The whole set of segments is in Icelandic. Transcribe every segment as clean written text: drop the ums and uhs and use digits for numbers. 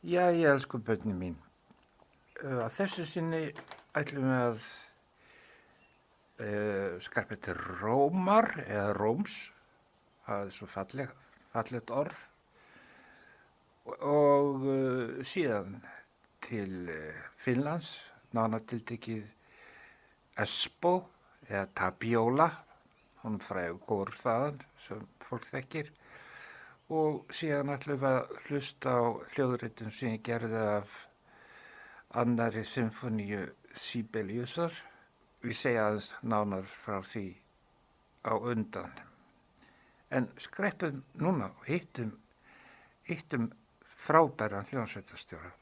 Já, ég elsku börnin mín. Að þessu sinni ætlum við að skarpa til Rómar eða Róms, það er svo fallegt orð, og síðan til Finnlands, nánar tiltekið Espoo eða Tapiola, hún frægur góður þaðan sem fólk þekkir, og síðan ætlum við að hlusta á hljóðritum sem ég gerði af annarri symfoníu Sibeliusar. Við segja aðeins nánar frá því á undan. En skreppum núna og hittum frábæran hljómsveitarstjóra.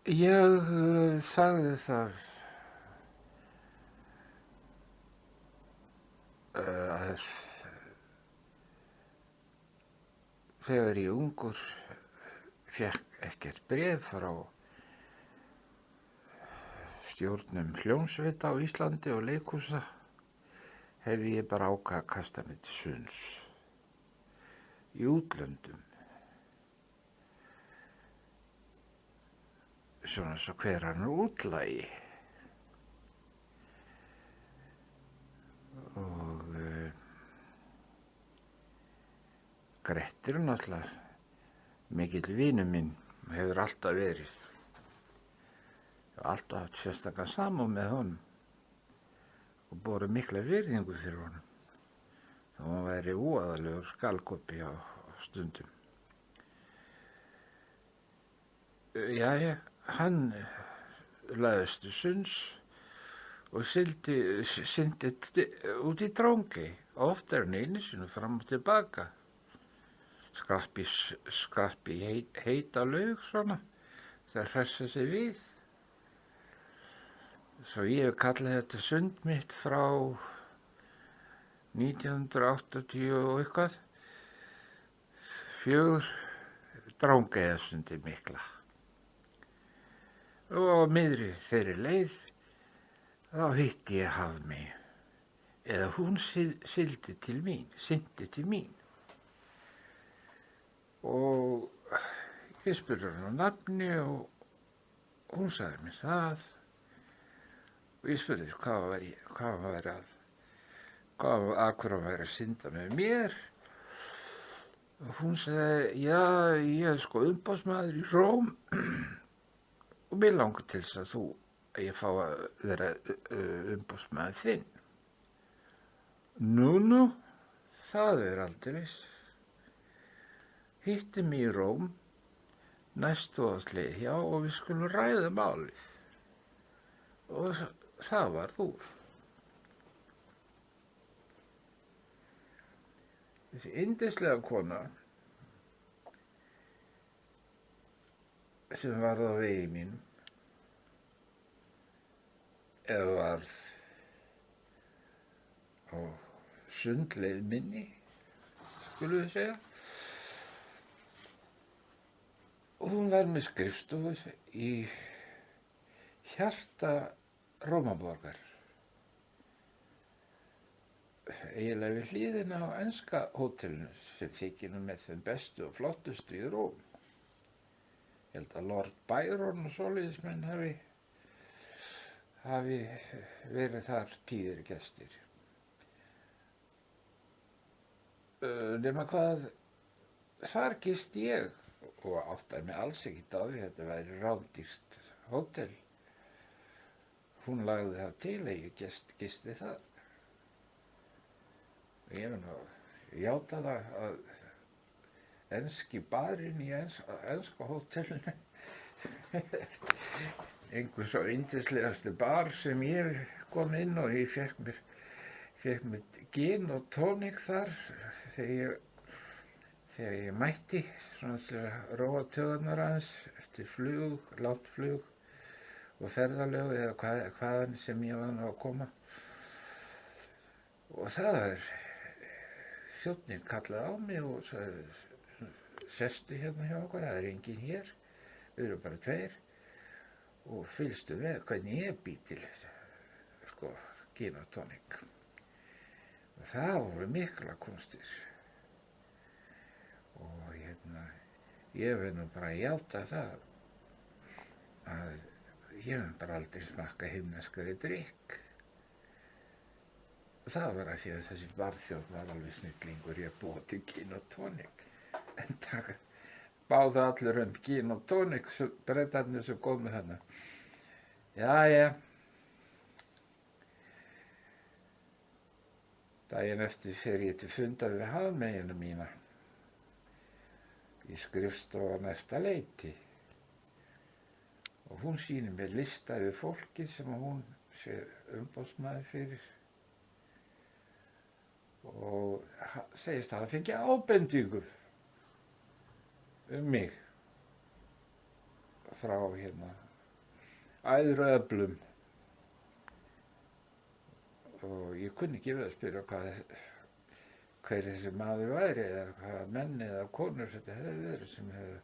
Ég sagði það að þegar ég ungur fékk ekkert bréf frá stjórnum hljómsveita á Íslandi og leikhúsa, hefði ég bara ákvað að kasta mig til sunds í útlöndum. Svona svo hver hann útlægi. Og Grettir er náttúrulega mikill vinur minn, hefur alltaf verið. Ég hef alltaf haft sérstakann samúð með honum og borið mikla virðingu fyrir honum. Þá hann væri óaðalegur skalkoppi á stundum. Jæja, hann lagðist til sunds og syndi út í Drangey, oftar en einu sinni fram og tilbaka. Skrappi heita laug svona, það hressa sig við. Svo ég hef kallað þetta sund mitt frá 1980 og eitthvað, 4 Drangeyjarsundi mikla. Og á miðri þeirri leið þá hitti ég Hafmey, eða hún syndi til mín. Og ég spurði hann á nafni og hún sagði mér það. Og ég spurði hvað hann væri að synda með mér. Og hún sagði, já, ég er sko umboðsmaður í Róm og mér langar til þess að ég fá að vera umboðsmaður þinn. Nú, það er aldeilis. Hittum í Róm, næstu áslið hjá og við skulum ræða málið. Og það var úr. Þessi yndislega kona sem varð á vegi mínum, eða varð á sundleið minni, skulum við segja. Og hún var með skrifstofu í hjarta Rómaborgar. Eiginlega við hliðina á enska hótelinu sem þykir nú með þeim bestu og flottustu í Róm. Ég held að Lord Byron og svoleiðismenn hafi verið þar tíðir gestir. Nema hvað, þar gisti ég og áttaði mig alls ekkert á því að þetta væri rándýrt hótel. Hún lagði það til að ég gisti þar. Ég játa það að enski barinn í enska hótelinu einhver svo yndislegasti bar sem ég kom inn og ég fékk mér gin og tónik þar þegar ég mætti, svona til að róa taugarnar aðeins eftir langt flug og ferðalög eða hvaðan sem ég var nú að koma. Og það er þjónninn kallaði á mig og sagði, sestu hérna hjá okkur, það er enginn hér, við erum bara 2 og fylgstu með hvernig ég bý til gin og tónik. Og það voru mikla kúnstir. Og Ég verð nú bara að játa það að ég hef bara aldrei smakkað himneskari drykk. Það var að því að þessi barþjóð var alveg snillingur í að búa til gin og tónik. En það báðu allir gin og tónik, Bretarnir sem kom með hana. Jæja. Daginn eftir fer ég til fundar við hafmeyjuna mína í skrifstofu á næsta leyti. Og hún sýnir mér lista yfir fólkið sem hún sé umboðsmaður fyrir. Og segist að fengið ábendingu mig frá æðru öflum. Og ég kunni ekki við að spyrja hver þessi maður væri eða hvaða menn eða konur þetta hefði verið sem hefði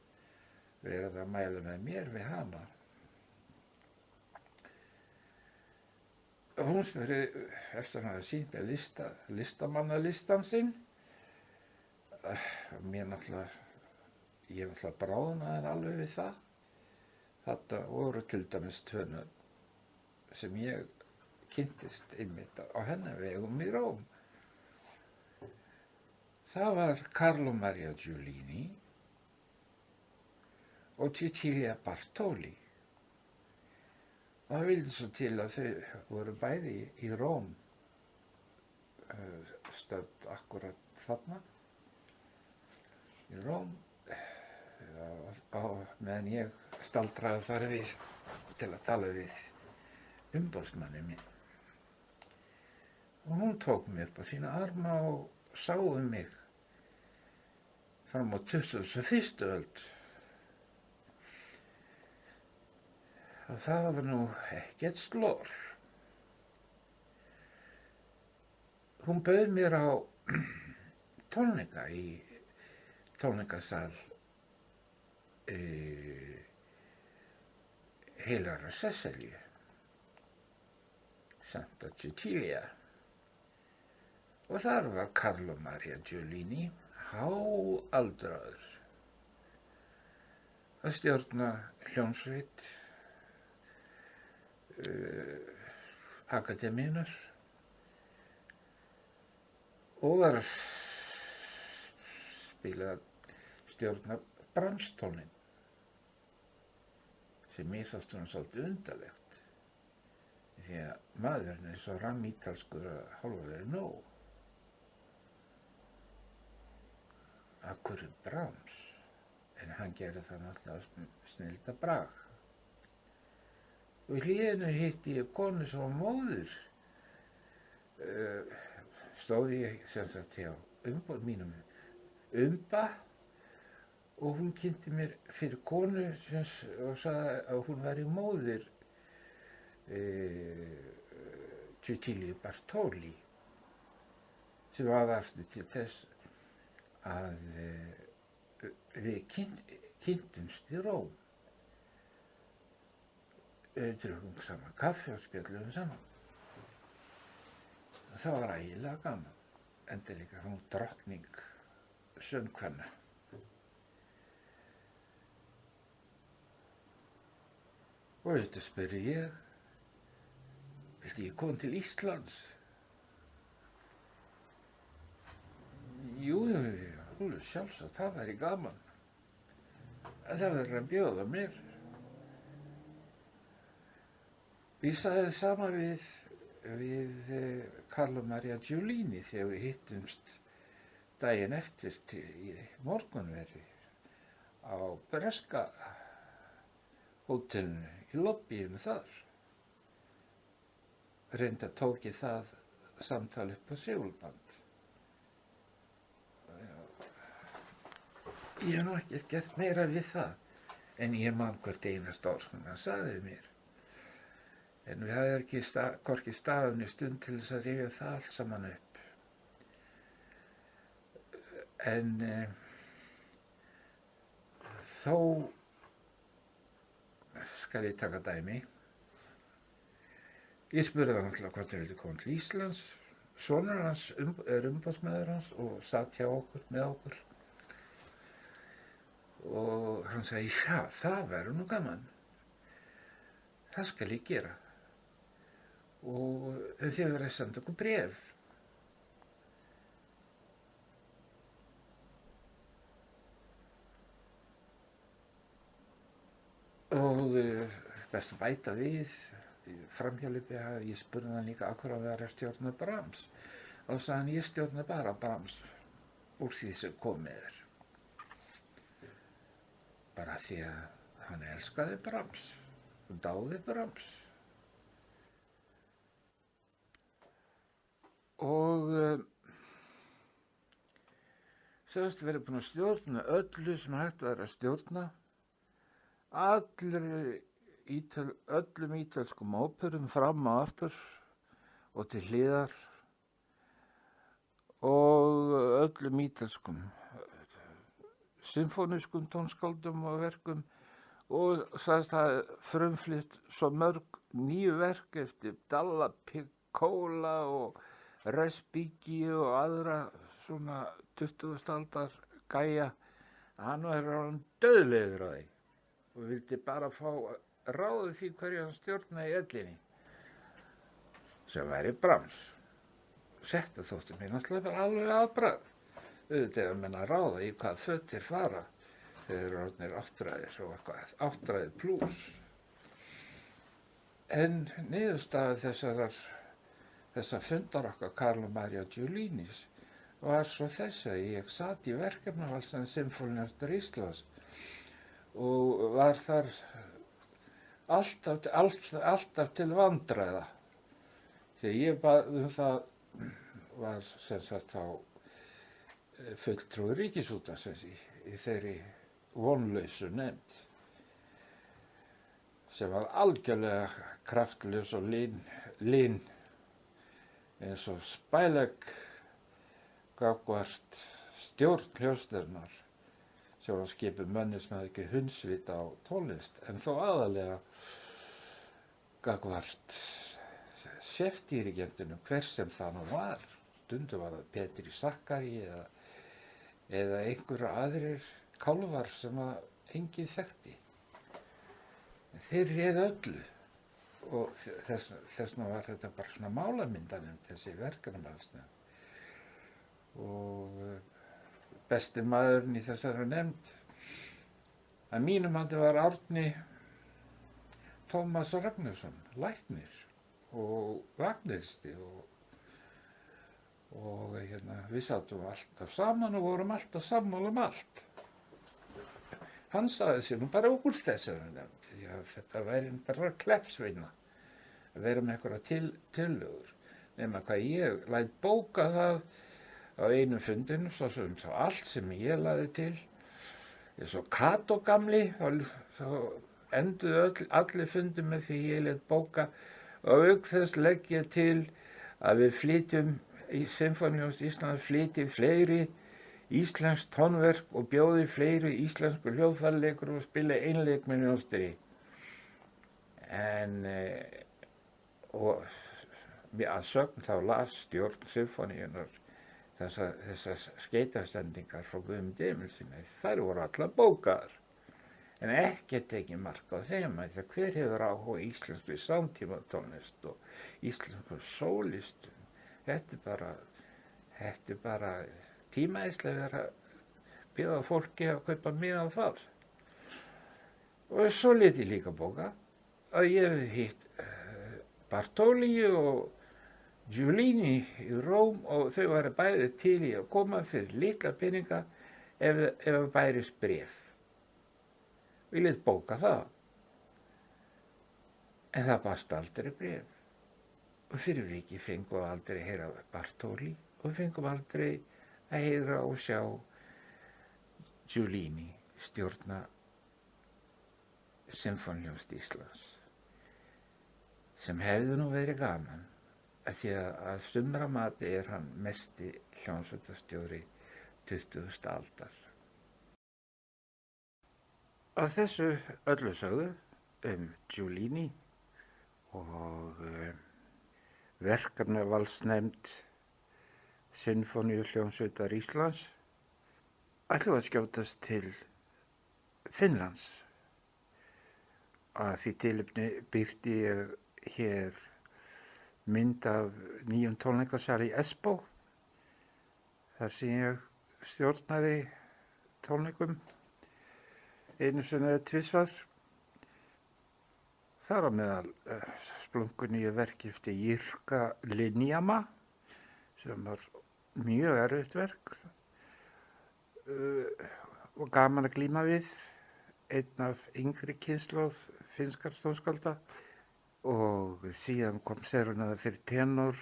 verið að mæla með mér við hana. Og hún spurði eftir hann að sýnt með listamannalistan sinn. Ég náttúrulega bráðnaði alveg við það. Þetta voru til dæmis tvönur sem ég kynntist einmitt á hennar vegum í Róm. Það var Carlo Maria Giulini og Cecilia Bartoli. Og það vildi svo til að þau voru bæði í Róm, stödd akkurat þarna, í Róm, meðan ég staldraði þar við til að tala við umboðsmanni minn. Og hún tók mig upp á sína arma og sá mig fram á 21. öld. Og það var nú ekkert slór. Hún bauð mér á tónleika í tónleikasal Heilagra Sesselju, Santa Cecilia. Og þar var Carlo Maria Giulini, háaldraður, að stjórna hljómsveit akademíunar og var að stjórna branstónin sem mér fannst hún svolítið undarlegt því að maðurinn er svo rammítalskur að hálfa verið nóg. Akkur Brahms, en hann gerði það náttúrulega snilda brag. Og í hliðinu hitti ég konu sem var móðir. Stóð ég sem sagt hjá mínum og hún kynnti mér fyrir konu og sagði að hún væri móðir Cecilia Bartoli, sem var aftur til þess að við kynntumst í Róm. Drukkum saman kaffi og spjölluðum saman. Það var ægilega gaman, enda líka hún drottning söngkvenna. Og auðvitað spurði ég, viltu ég koma til Íslands? Jú, sjálfsagt, það væri gaman. En það verður að bjóða mér. Ég sagði sama við Carlo Maria Giulini þegar við hittumst daginn eftir í morgunverði á breska hótelinu í lobbyinu þar. Reyndar tók ég það samtal upp á segulband. Ég hef nú ekkert gert meira við það, en ég man hvert einasta orð sem hann sagði mér. En við hafði ekki hvorki staðunni stund til þess að rifja það allt saman upp. En þó skal ég taka dæmi. Ég spurði hann náttúrulega hvort hann vildi koma til Íslands. Sonur hans er umboðsmaður hans og satt hjá okkur með okkur. og hann sagði, já, það verður nú gaman, það skal ég gera og þið verður að senda okkur bréf. Og best að bæta við framhjálpi að ég spurði hann líka af hverju hann var að stjórna Brahms og sagði hann, ég stjórna bara Brahms úr því sem komið er, bara því að hann elskaði Brahms og dáði Brahms. Og sagðist verið búin að stjórna öllu sem hægt var að stjórna, öllum ítölskum óperum fram og aftur og til hliðar og öllum ítölskum symfónískum tónskáldum og verkum og sagðist það frumflytt svo mörg nýju verk eftir Dalla Piccola og Respighi og aðra svona 20. aldar gæja að hann var orðinn dauðlegur á því og vildi bara fá ráðið því hverju hann stjórnaði í ellinni sem væri Brahms. Þetta þótti mér náttúrulega bara alveg afbragð. Auðvitað er að menna að ráða í hvað fötir fara þegar þeir eru orðnir áttræðir og eitthvað áttræðir plús. En niðurstaða þessa fundar okkar Carlo Maria Giulinis var svo þess að ég sat í verkefnavalsins Sinfóníuorkester Íslands og var þar alltaf til vandræða. Þegar ég bað það var sem sagt þá fulltrúi Ríkisútvarpsins í þeirri vonlausu nefnd sem var algjörlega kraftlaus og lin eins og spælegg gagnvart stjórn hljómsveitarinnar sem var skipuð mönnum sem hafði ekki hundsvit á tónlist en þó aðallega gagnvart chefdirigentinu hver sem það nú var. Stundum var það Petri Sakkari eða einhverja aðrir kálfar sem að enginn þekkti. En þeir réðu öllu og þessna var þetta bara svona málamyndanum þessi verkefnavalsnefnd. Og besti maðurinn í þessari nefnd að mínum mati var Árni Tómas Ragnarsson, læknir og vagniristi og við sátum alltaf saman og vorum alltaf sammála allt. Hann sagði sér nú bara úr þessari nefnd, því að þetta væri bara kleppsvinna að vera með einhverja tillögur. Nema hvað ég læt bóka það á einu fundinu, svo allt sem ég lagði til. Eins og Kato gamli, þá enduðu allir fundi með því ég læt bóka og auk þess legg ég til að við flytjum í Sinfóníuorkester Íslands flytji fleiri íslensk tónverk og bjóði fleiri íslensku hljóðfæraleikurum og spila einleik með hljómsveit. En og að sögn þá las stjórn Sinfóníunnar þessar skeytastendingar frá Guðmundi Emilssyni. Þær voru allar bókaðar. En ekki tekið mark á þeim að hver hefur áhuga íslensku samtímatónlist og íslensku sólistum. Þetta er bara tímaæðislega að bjóða fólki að kaupa miða á það. Og svo lét ég líka bóka að ég hef hitt Bartoli og Giulini í Róm og þau væru bæði til í að koma fyrir litla peninga ef það bærist bréf. Ég lét bóka það. En það barst aldrei bréf. Og fyrir vikið fengum við aldrei að heyra Bartoli og fengum aldrei að heyra og sjá Giulini stjórna Sinfóníuorkester Íslands. Sem hefði nú verið gaman af því að sumra mati er hann mesti hljómsveitarstjóri 20. aldar. Að þessu öllu sögðu Giulini og verkefnavalsnefnd Sinfóníuhljómsveitar Íslands ætlum að skjótast til Finnlands. Að því tilefni birti ég hér mynd af nýjum tónleikasal í Espoo, þar sem ég stjórnaði tónleikum einu sinni eða tvisvar. Þar á meðal splunkunýju verki eftir Jirka Linjama, sem var mjög erfitt verk og gaman að glíma við, einn af yngri kynslóð finnskar tónskálda, og síðan kom serónaða fyrir tenor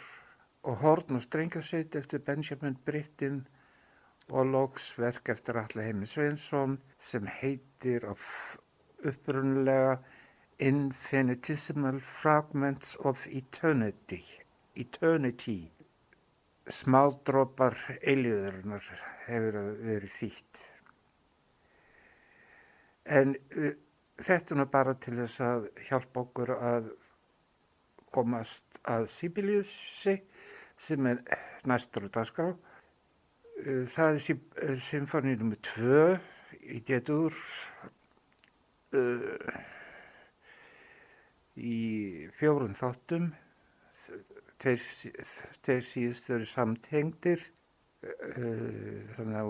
og horn og strengjasveit eftir Benjamin Britten og loks verk eftir Atla Heimi Sveinsson sem heitir upprunalega Infinitesimal Fragments of Eternity. Smádropar eilífðarinnar hefur verið þýtt. En þetta er bara til þess að hjálpa okkur að komast að Sibeliusi sem er næstur á dagskrá. Það er symfóní nr. 2 í D-dur í 4 þáttum. Þeir síðust eru samtengdir, þannig að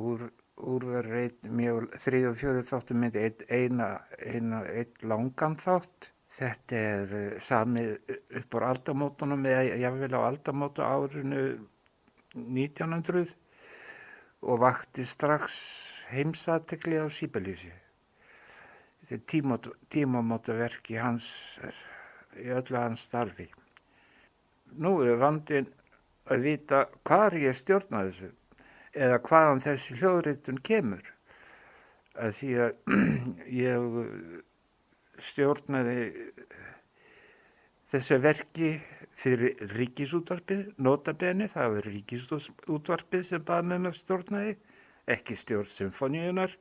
úr verður mjög 3. og 4. þáttum myndi einn langan þátt. Þetta er samið upp úr aldamótunum eða jafnvel á aldamótu árinu 1900 og vakti strax heimsathygli á Sibeliusi. Þetta er tímamótaverki hans í öllu hans starfi. Nú er vandinn að vita hvar ég stjórna þessu eða hvaðan þessi hljóðritun kemur. Að því að ég stjórnaði þessu verki fyrir Ríkisútvarpið, nota bene, það var Ríkisútvarpið sem bað með að stjórnaði, ekki stjórn symfóníunar,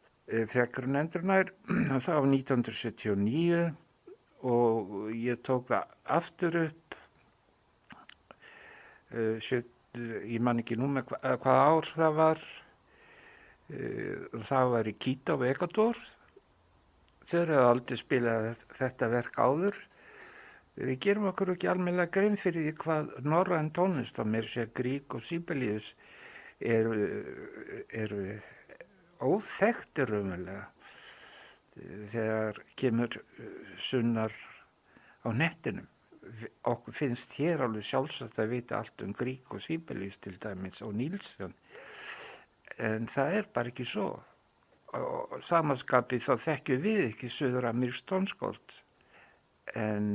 frekar en endurnar. Það var 1979 og ég tók það aftur upp. Ég man ekki núna hvaða ár það var. Það var í Quito, Ecuador. Þeir hefðu aldrei spilað þetta verk áður. Við gerum okkur ekki almennilega grein fyrir því hvað norræn tónlist, á meira segja Grieg og Sibelius, eru óþekktir raunverulega þegar kemur sunnar á nettinum. Okkur finnst hér alveg sjálfsagt að vita allt Grieg og Sibelius til dæmis og Nilsson, en það er bara ekki svo. Og samanskapi þá þekkjum við ekki suður-amerískt tónskáld, en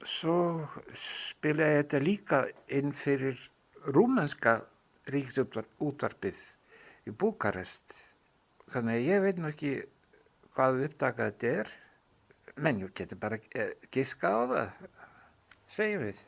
svo spilaði þetta líka inn fyrir rúmenska ríkisútvarpið í Búkarest. Þannig að ég veit nú ekki hvað upptakað þetta er, menn ég geti bara giska á það, segjum við.